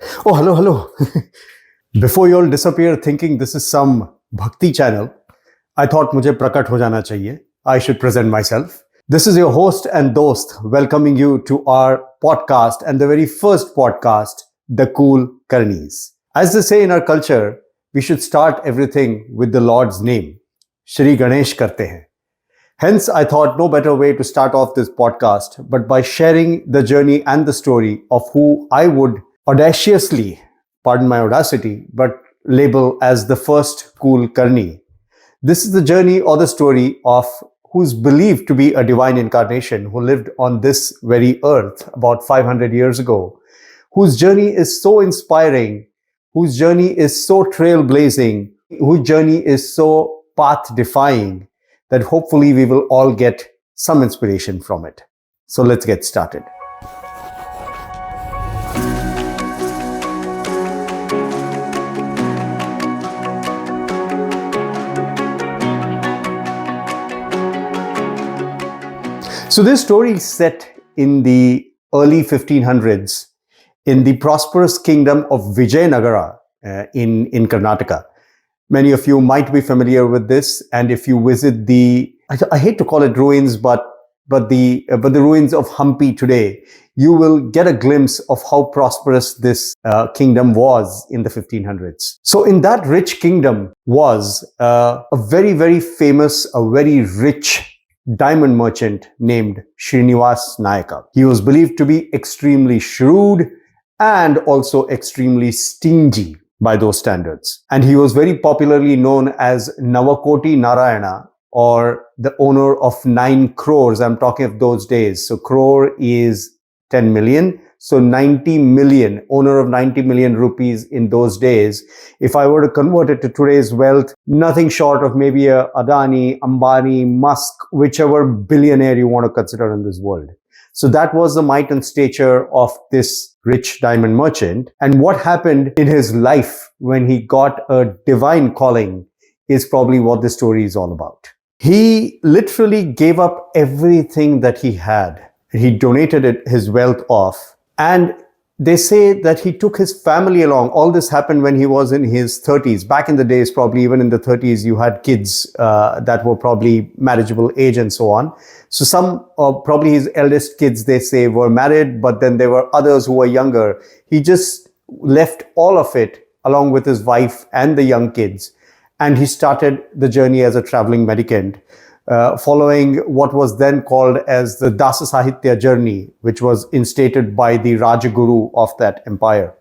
Oh, hello, hello. Before you all disappear thinking this is some bhakti channel, I thought mujhe prakat ho jana chahiye. I should present myself. This is your host and dost welcoming you to our podcast and the very first podcast, The CoolKarnis. As they say in our culture, we should start everything with the Lord's name. Shri Ganesh karte hain. Hence, I thought no better way to start off this podcast but by sharing the journey and the story of who I would audaciously, pardon my audacity, but label as the first CoolKarni. This is the journey or the story of who's believed to be a divine incarnation who lived on this very earth about 500 years ago, whose journey is so inspiring, whose journey is so trailblazing, whose journey is so path-defying that hopefully we will all get some inspiration from it. So let's get started. So this story is set in the early 1500s in the prosperous kingdom of Vijayanagara in Karnataka. Many of you might be familiar with this, and if you visit I hate to call it ruins, but the ruins of Hampi today, you will get a glimpse of how prosperous this kingdom was in the 1500s. So in that rich kingdom was a very, very famous, a very rich diamond merchant named Srinivasa Nayaka. He was believed to be extremely shrewd and also extremely stingy by those standards. And he was very popularly known as Navakoti Narayana, or the owner of 9 crores. I'm talking of those days. So crore is 10 million. So 90 million, owner of 90 million rupees in those days. If I were to convert it to today's wealth, nothing short of maybe a Adani, Ambani, Musk, whichever billionaire you want to consider in this world. So that was the might and stature of this rich diamond merchant. And what happened in his life when he got a divine calling is probably what this story is all about. He literally gave up everything that he had. He donated his wealth off. And they say that he took his family along. All this happened when he was in his 30s. Back in the days, probably even in the 30s, you had kids that were probably marriageable age and so on. So some, probably his eldest kids, they say, were married, but then there were others who were younger. He just left all of it along with his wife and the young kids. And he started the journey as a traveling mendicant, following what was then called as the Dasa Sahitya journey, which was instated by the Rajaguru of that empire.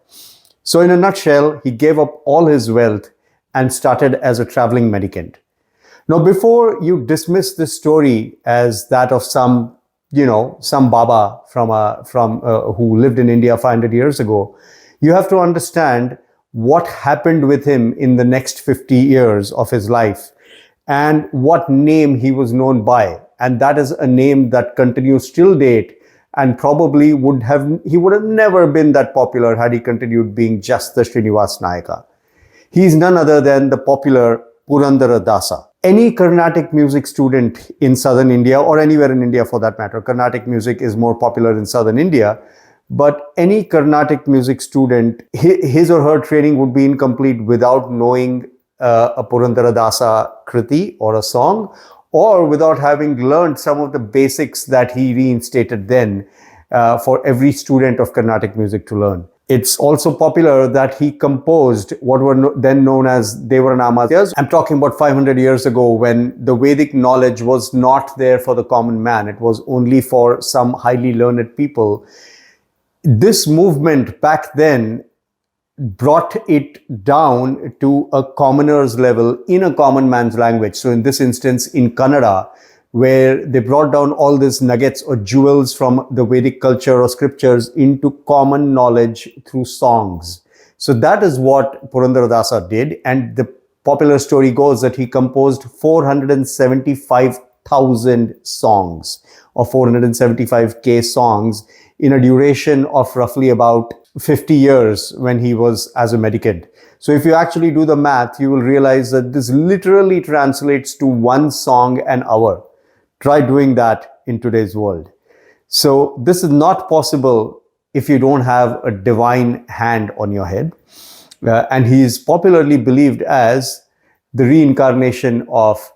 So in a nutshell, he gave up all his wealth and started as a traveling mendicant. Now, before you dismiss this story as that of some Baba who lived in India 500 years ago, you have to understand what happened with him in the next 50 years of his life and what name he was known by. And that is a name that continues till date, and probably he would have never been that popular had he continued being just the Srinivasa Nayaka. He is none other than the popular Purandara Dasa. Any Carnatic music student in southern India, or anywhere in India for that matter, Carnatic music is more popular in southern India, but any Carnatic music student, his or her training would be incomplete without knowing a Purandara Dasa kriti or a song, or without having learned some of the basics that he reinstated then for every student of Carnatic music to learn. It's also popular that he composed what were then known as Devaranamas. I'm talking about 500 years ago, when the Vedic knowledge was not there for the common man. It was only for some highly learned people. This movement back then brought it down to a commoner's level in a common man's language. So in this instance, in Kannada, where they brought down all these nuggets or jewels from the Vedic culture or scriptures into common knowledge through songs. So that is what Purandaradasa did. And the popular story goes that he composed 475,000 songs, or 475K songs, in a duration of roughly about 50 years when he was as a mendicant. So if you actually do the math, you will realize that this literally translates to one song an hour. Try doing that in today's world. So this is not possible if you don't have a divine hand on your head. And he is popularly believed as the reincarnation of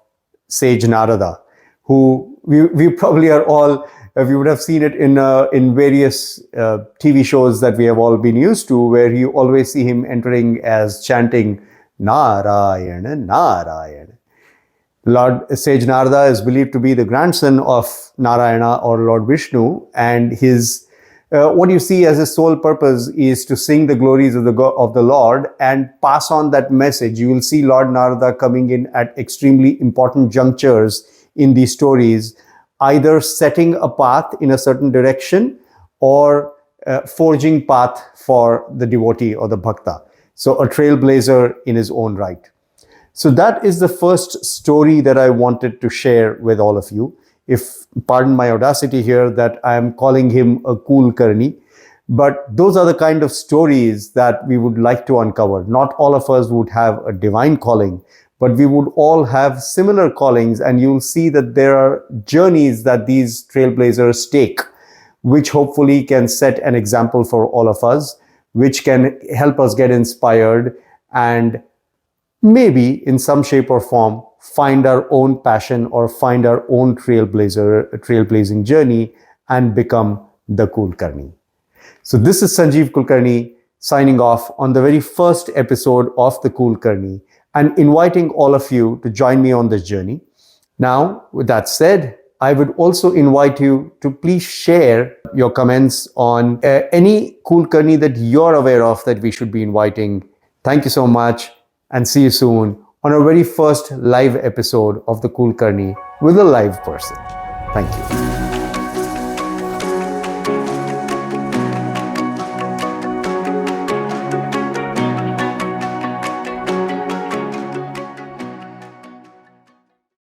sage Narada, who we probably are all, we would have seen it in various TV shows that we have all been used to, where you always see him entering as chanting Narayana, Narayana. Lord Sage Narada is believed to be the grandson of Narayana or Lord Vishnu, and his what you see as his sole purpose is to sing the glories of the Lord and pass on that message. You will see Lord Narada coming in at extremely important junctures in these stories, either setting a path in a certain direction or forging path for the devotee or the bhakta. So a trailblazer in his own right. So that is the first story that I wanted to share with all of you. If, pardon my audacity here, that I am calling him a CoolKarni, but those are the kind of stories that we would like to uncover. Not all of us would have a divine calling, but we would all have similar callings, and you'll see that there are journeys that these trailblazers take, which hopefully can set an example for all of us, which can help us get inspired and maybe in some shape or form find our own passion or find our own trailblazing journey and become the CoolKarni. So this is Sanjeev Kulkarni signing off on the very first episode of the CoolKarni and inviting all of you to join me on this journey. Now, with that said, I would also invite you to please share your comments on any CoolKarni that you're aware of that we should be inviting. Thank you so much, and see you soon on our very first live episode of the CoolKarni with a live person. Thank you.